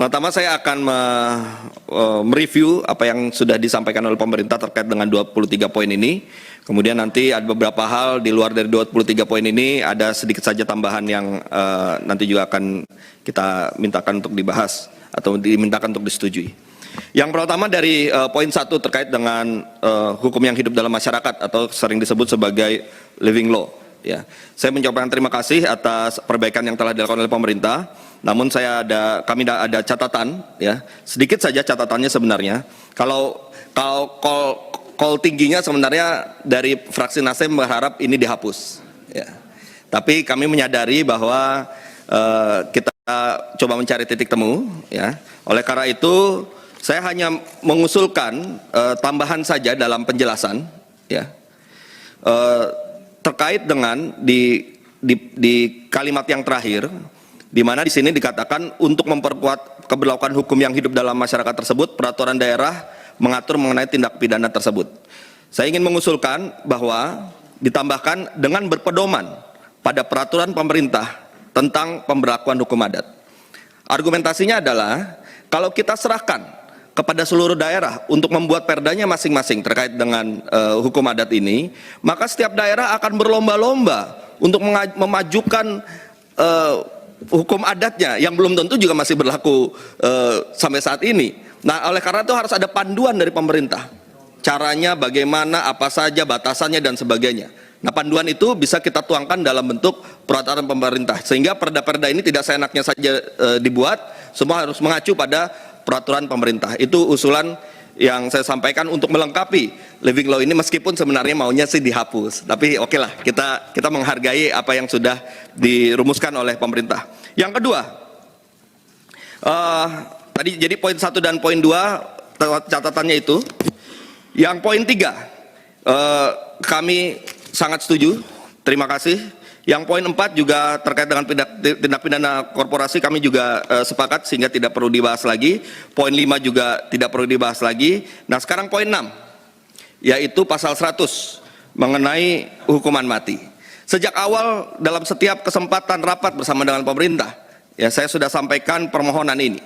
Pertama saya akan mereview apa yang sudah disampaikan oleh pemerintah terkait dengan 23 poin ini. Kemudian nanti ada beberapa hal di luar dari 23 poin ini, ada sedikit saja tambahan yang nanti juga akan kita mintakan untuk dibahas atau dimintakan untuk disetujui. Yang pertama dari poin 1 terkait dengan hukum yang hidup dalam masyarakat atau sering disebut sebagai living law. Ya, saya mengucapkan terima kasih atas perbaikan yang telah dilakukan oleh pemerintah. Namun kami ada catatan, ya, sedikit saja catatannya sebenarnya. Kalau call tingginya sebenarnya dari fraksi Nasdem berharap ini dihapus. Ya. Tapi kami menyadari bahwa kita coba mencari titik temu. Ya. Oleh karena itu, saya hanya mengusulkan tambahan saja dalam penjelasan, ya. Terkait dengan di kalimat yang terakhir, di mana di sini dikatakan untuk memperkuat keberlakuan hukum yang hidup dalam masyarakat tersebut, peraturan daerah mengatur mengenai tindak pidana tersebut. Saya ingin mengusulkan bahwa ditambahkan dengan berpedoman pada peraturan pemerintah tentang pemberlakuan hukum adat. Argumentasinya adalah kalau kita serahkan kepada seluruh daerah untuk membuat perdanya masing-masing terkait dengan hukum adat ini, maka setiap daerah akan berlomba-lomba untuk memajukan hukum adatnya yang belum tentu juga masih berlaku sampai saat ini. Nah, oleh karena itu harus ada panduan dari pemerintah. Caranya bagaimana, apa saja batasannya dan sebagainya. Nah, panduan itu bisa kita tuangkan dalam bentuk peraturan pemerintah sehingga perda-perda ini tidak seenaknya saja dibuat, semua harus mengacu pada peraturan pemerintah. Itu usulan yang saya sampaikan untuk melengkapi living law ini, meskipun sebenarnya maunya sih dihapus. Tapi oke lah, kita menghargai apa yang sudah dirumuskan oleh pemerintah. Yang kedua, tadi jadi poin 1 dan poin 2 catatannya itu. Yang poin 3, kami sangat setuju, terima kasih. Yang poin 4 juga terkait dengan tindak pidana korporasi, kami juga sepakat sehingga tidak perlu dibahas lagi. Poin 5 juga tidak perlu dibahas lagi. Nah, sekarang poin 6, yaitu pasal 100 mengenai hukuman mati. Sejak awal dalam setiap kesempatan rapat bersama dengan pemerintah, ya, saya sudah sampaikan permohonan ini,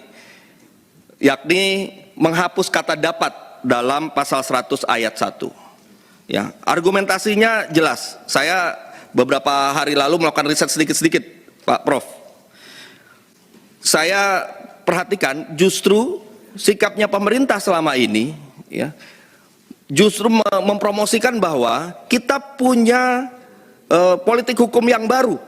yakni menghapus kata dapat dalam pasal 100 ayat 1. Ya, argumentasinya jelas. Saya beberapa hari lalu melakukan riset sedikit-sedikit, Pak Prof. Saya perhatikan justru sikapnya pemerintah selama ini, ya, justru mempromosikan bahwa kita punya politik hukum yang baru,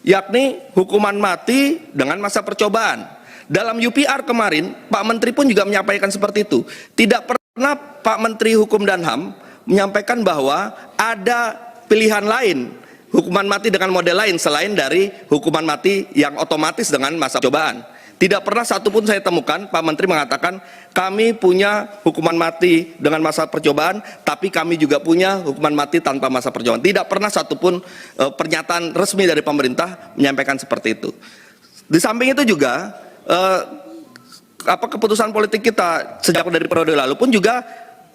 yakni hukuman mati dengan masa percobaan. Dalam UPR kemarin, Pak Menteri pun juga menyampaikan seperti itu. Tidak pernah Pak Menteri Hukum dan HAM menyampaikan bahwa ada pilihan lain, hukuman mati dengan model lain selain dari hukuman mati yang otomatis dengan masa percobaan. Tidak pernah satupun saya temukan Pak Menteri mengatakan kami punya hukuman mati dengan masa percobaan, tapi kami juga punya hukuman mati tanpa masa percobaan. Tidak pernah satupun pernyataan resmi dari pemerintah menyampaikan seperti itu. Di samping itu juga keputusan politik kita sejak dari periode lalu pun juga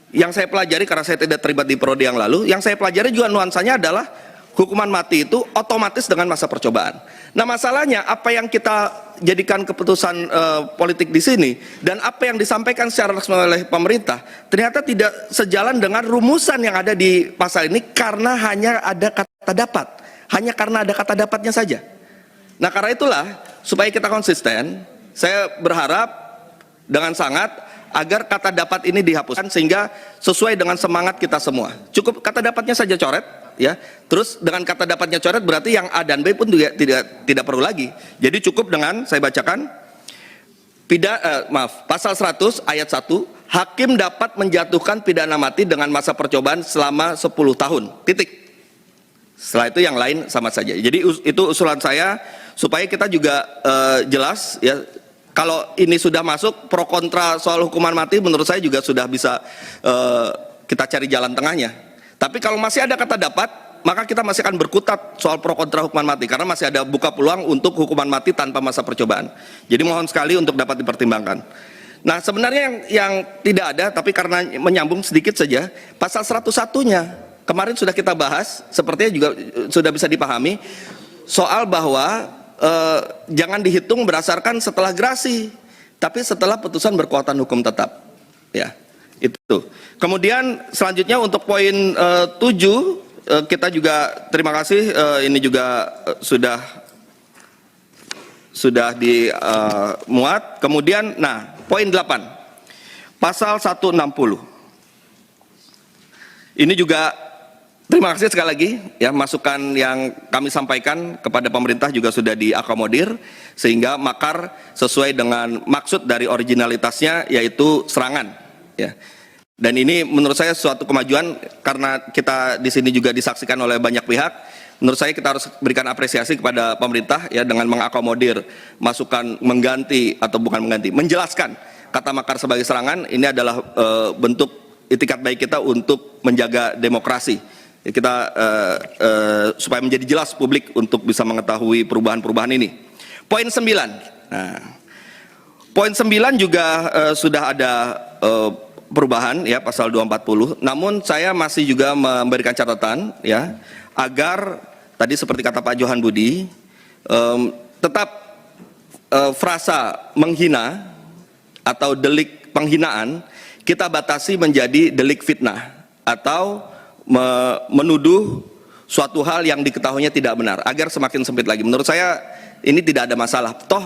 yang saya pelajari, karena saya tidak terlibat di periode yang lalu, yang saya pelajari juga nuansanya adalah hukuman mati itu otomatis dengan masa percobaan. Nah, masalahnya apa yang kita jadikan keputusan politik di sini dan apa yang disampaikan secara resmi oleh pemerintah ternyata tidak sejalan dengan rumusan yang ada di pasal ini, karena hanya ada kata dapat, hanya karena ada kata dapatnya saja. Nah, karena itulah supaya kita konsisten, saya berharap dengan sangat agar kata dapat ini dihapuskan sehingga sesuai dengan semangat kita semua. Cukup kata dapatnya saja coret, ya. Terus dengan kata dapatnya coret berarti yang A dan B pun juga tidak perlu lagi. Jadi cukup dengan saya bacakan pasal 100 ayat 1, hakim dapat menjatuhkan pidana mati dengan masa percobaan selama 10 tahun. Titik. Setelah itu yang lain sama saja. Jadi itu usulan saya supaya kita juga jelas, ya. Kalau ini sudah masuk pro kontra soal hukuman mati, menurut saya juga sudah bisa kita cari jalan tengahnya. Tapi kalau masih ada kata dapat, maka kita masih akan berkutat soal pro kontra hukuman mati, karena masih ada buka peluang untuk hukuman mati tanpa masa percobaan. Jadi mohon sekali untuk dapat dipertimbangkan. Nah, sebenarnya yang tidak ada, tapi karena menyambung sedikit saja, pasal 101-nya kemarin sudah kita bahas, sepertinya juga sudah bisa dipahami, soal bahwa jangan dihitung berdasarkan setelah gerasi. tapi setelah putusan berkekuatan hukum tetap. Ya, itu. Kemudian selanjutnya untuk poin 7, kita juga terima kasih, ini juga sudah dimuat. Kemudian, nah, poin 8, pasal 160. Ini juga terima kasih sekali lagi, ya, masukan yang kami sampaikan kepada pemerintah juga sudah diakomodir, sehingga makar sesuai dengan maksud dari originalitasnya, yaitu serangan. Ya. Dan ini menurut saya suatu kemajuan, karena kita di sini juga disaksikan oleh banyak pihak. Menurut saya kita harus berikan apresiasi kepada pemerintah, ya, dengan mengakomodir masukan, mengganti atau bukan mengganti, menjelaskan kata makar sebagai serangan. Ini adalah bentuk itikat baik kita untuk menjaga demokrasi. Ya, kita supaya menjadi jelas publik untuk bisa mengetahui perubahan-perubahan ini. Poin 9. Nah, poin 9 juga sudah ada perubahan, ya, pasal 240. Namun saya masih juga memberikan catatan, ya, agar tadi seperti kata Pak Johan Budi, tetap frasa menghina atau delik penghinaan kita batasi menjadi delik fitnah atau menuduh suatu hal yang diketahuinya tidak benar, agar semakin sempit lagi. Menurut saya ini tidak ada masalah. Toh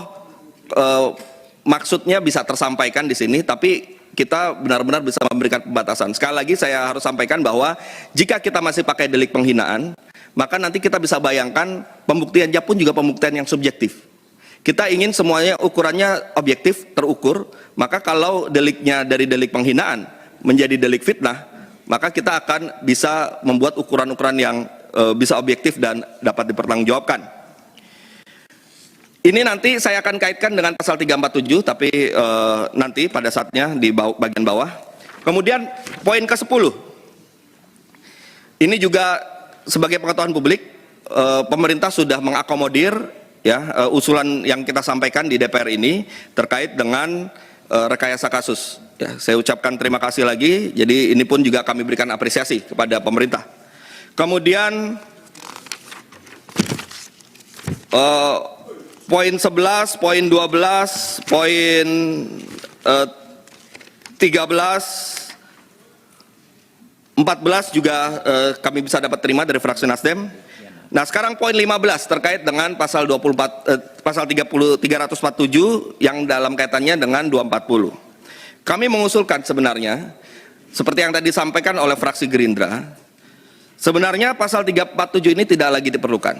maksudnya bisa tersampaikan di sini, tapi kita benar-benar bisa memberikan pembatasan. Sekali lagi saya harus sampaikan bahwa jika kita masih pakai delik penghinaan, maka nanti kita bisa bayangkan pembuktiannya pun juga pembuktian yang subjektif. Kita ingin semuanya ukurannya objektif, terukur. Maka kalau deliknya dari delik penghinaan menjadi delik fitnah, maka kita akan bisa membuat ukuran-ukuran yang bisa objektif dan dapat dipertanggungjawabkan. Ini nanti saya akan kaitkan dengan pasal 347, tapi nanti pada saatnya di bagian bawah. Kemudian poin ke-10. Ini juga sebagai pengetahuan publik, pemerintah sudah mengakomodir, ya, usulan yang kita sampaikan di DPR ini terkait dengan rekayasa kasus. Ya, saya ucapkan terima kasih lagi. Jadi ini pun juga kami berikan apresiasi kepada pemerintah. Kemudian poin 11, poin 12, poin 13, 14 juga kami bisa dapat terima dari fraksi Nasdem. Nah, sekarang poin 15 terkait dengan pasal 347 yang dalam kaitannya dengan 240. Kami mengusulkan sebenarnya, seperti yang tadi disampaikan oleh fraksi Gerindra, sebenarnya pasal 347 ini tidak lagi diperlukan.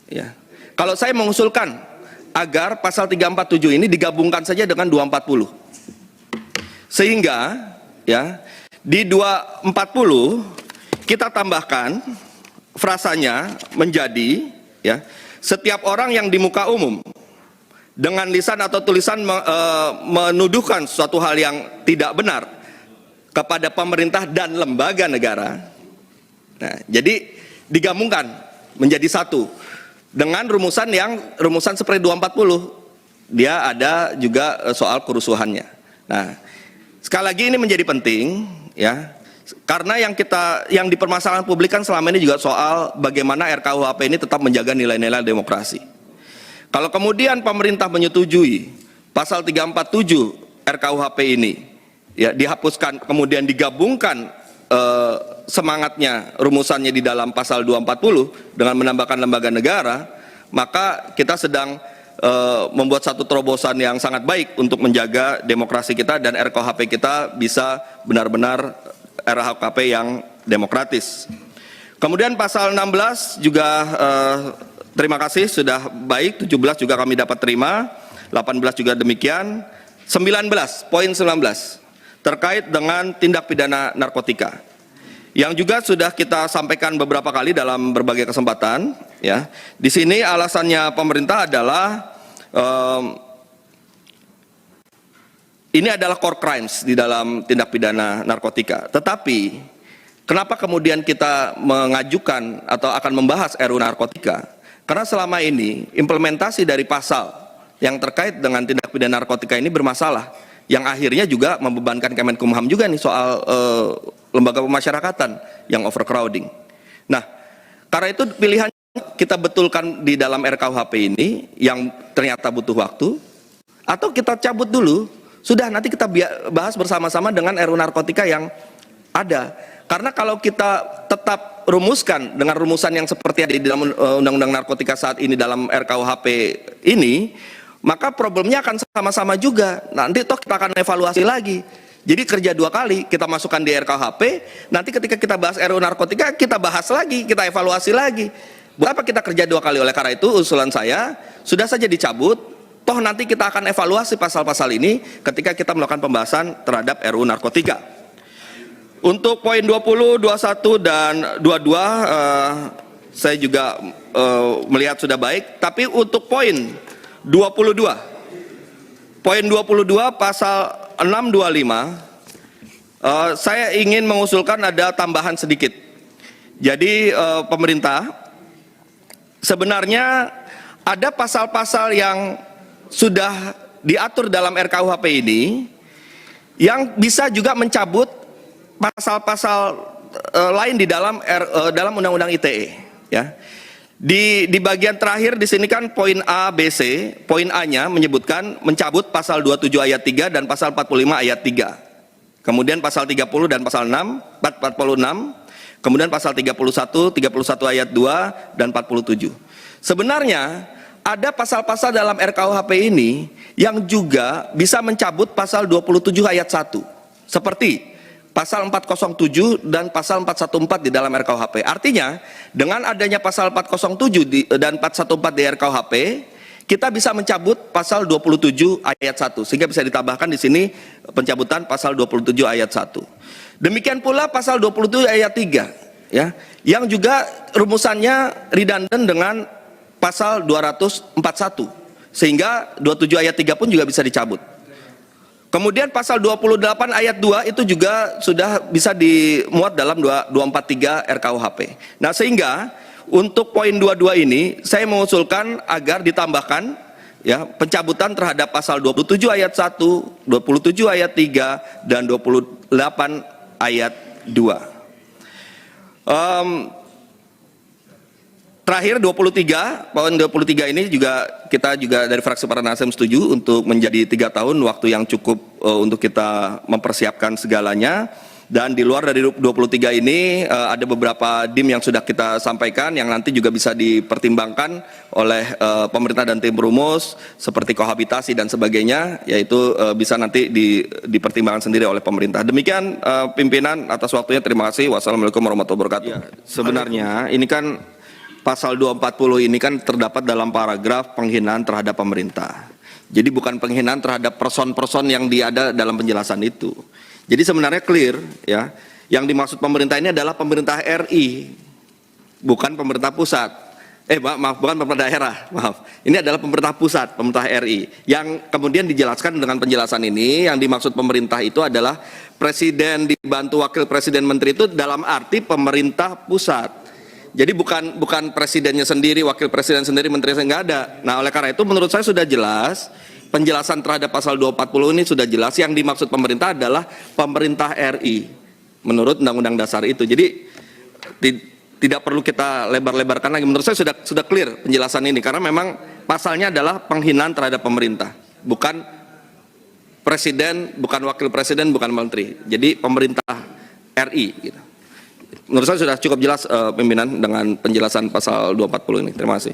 Ya. Kalau saya mengusulkan agar pasal 347 ini digabungkan saja dengan 240. Sehingga, ya, di 240 kita tambahkan frasanya menjadi, ya, setiap orang yang di muka umum dengan lisan atau tulisan menuduhkan suatu hal yang tidak benar kepada pemerintah dan lembaga negara. Nah, jadi digabungkan menjadi satu dengan rumusan seperti 240. Dia ada juga soal kerusuhannya. Nah, sekali lagi ini menjadi penting, ya. Karena yang dipermasalahkan publik kan selama ini juga soal bagaimana RKUHP ini tetap menjaga nilai-nilai demokrasi. Kalau kemudian pemerintah menyetujui pasal 347 RKUHP ini, ya, dihapuskan kemudian digabungkan semangatnya, rumusannya di dalam pasal 240 dengan menambahkan lembaga negara, maka kita sedang membuat satu terobosan yang sangat baik untuk menjaga demokrasi kita dan RKUHP kita bisa benar-benar RKUHP yang demokratis. Kemudian pasal 16 juga terima kasih sudah baik, 17 juga kami dapat terima, 18 juga demikian, 19, poin 19 terkait dengan tindak pidana narkotika yang juga sudah kita sampaikan beberapa kali dalam berbagai kesempatan, ya. Di sini alasannya pemerintah adalah ini adalah core crimes di dalam tindak pidana narkotika. Tetapi kenapa kemudian kita mengajukan atau akan membahas RUU narkotika? Karena selama ini implementasi dari pasal yang terkait dengan tindak pidana narkotika ini bermasalah, yang akhirnya juga membebankan Kemenkumham juga nih soal lembaga pemasyarakatan yang overcrowding. Nah, karena itu pilihan kita betulkan di dalam RKUHP ini yang ternyata butuh waktu, atau kita cabut dulu, sudah nanti kita bahas bersama-sama dengan RUU narkotika yang ada. Karena kalau kita tetap rumuskan dengan rumusan yang seperti ada di dalam undang-undang narkotika saat ini dalam RKUHP ini, maka problemnya akan sama-sama juga. Nanti toh kita akan evaluasi lagi. Jadi kerja dua kali, kita masukkan di RKUHP, nanti ketika kita bahas RUU narkotika, kita bahas lagi, kita evaluasi lagi. Berapa kita kerja dua kali? Oleh karena itu usulan saya, sudah saja dicabut, toh nanti kita akan evaluasi pasal-pasal ini ketika kita melakukan pembahasan terhadap RUU narkotika. Untuk poin 20, 21, dan 22 saya juga melihat sudah baik. Tapi untuk poin 22 pasal 625, saya ingin mengusulkan ada tambahan sedikit. Jadi pemerintah sebenarnya ada pasal-pasal yang sudah diatur dalam RKUHP ini yang bisa juga mencabut pasal-pasal lain di dalam Undang-Undang ITE, ya. Di bagian terakhir di sini kan poin A, B, C, poin A-nya menyebutkan mencabut pasal 27 ayat 3 dan pasal 45 ayat 3. Kemudian pasal 30 dan pasal 46, kemudian pasal 31 ayat 2 dan 47. Sebenarnya ada pasal-pasal dalam RKUHP ini yang juga bisa mencabut pasal 27 ayat 1. Seperti pasal 407 dan pasal 414 di dalam RKUHP. Artinya, dengan adanya pasal 407 dan 414 di RKUHP, kita bisa mencabut pasal 27 ayat 1, sehingga bisa ditambahkan di sini pencabutan pasal 27 ayat 1. Demikian pula pasal 27 ayat 3, ya, yang juga rumusannya redundant dengan pasal 241, sehingga 27 ayat 3 pun juga bisa dicabut. Kemudian pasal 28 ayat 2 itu juga sudah bisa dimuat dalam 243 RKUHP. Nah, sehingga untuk poin 22 ini saya mengusulkan agar ditambahkan, ya, pencabutan terhadap pasal 27 ayat 1, 27 ayat 3 dan 28 ayat 2. Terakhir 23, poin 23 ini juga kita juga dari fraksi Partai Nasdem setuju untuk menjadi 3 tahun, waktu yang cukup untuk kita mempersiapkan segalanya. Dan di luar dari 23 ini ada beberapa DIM yang sudah kita sampaikan yang nanti juga bisa dipertimbangkan oleh pemerintah dan tim perumus seperti kohabitasi dan sebagainya, yaitu bisa nanti dipertimbangkan sendiri oleh pemerintah. Demikian pimpinan, atas waktunya terima kasih. Wassalamualaikum warahmatullahi wabarakatuh. Ya, sebenarnya ini kan pasal 240 ini kan terdapat dalam paragraf penghinaan terhadap pemerintah. Jadi bukan penghinaan terhadap person-person yang ada dalam penjelasan itu. Jadi sebenarnya clear, ya. Yang dimaksud pemerintah ini adalah pemerintah RI, bukan pemerintah pusat. Maaf, bukan pemerintah daerah, maaf. Ini adalah pemerintah pusat, pemerintah RI. Yang kemudian dijelaskan dengan penjelasan ini, yang dimaksud pemerintah itu adalah presiden dibantu wakil presiden menteri itu dalam arti pemerintah pusat. Jadi bukan presidennya sendiri, wakil presiden sendiri, menteri nggak ada. Nah, oleh karena itu menurut saya sudah jelas, penjelasan terhadap pasal 240 ini sudah jelas, yang dimaksud pemerintah adalah pemerintah RI menurut Undang-Undang Dasar itu. Jadi tidak perlu kita lebar-lebarkan lagi. Menurut saya sudah clear penjelasan ini, karena memang pasalnya adalah penghinaan terhadap pemerintah, bukan presiden, bukan wakil presiden, bukan menteri. Jadi pemerintah RI gitu. Menurut saya sudah cukup jelas pimpinan dengan penjelasan pasal 240 ini. Terima kasih.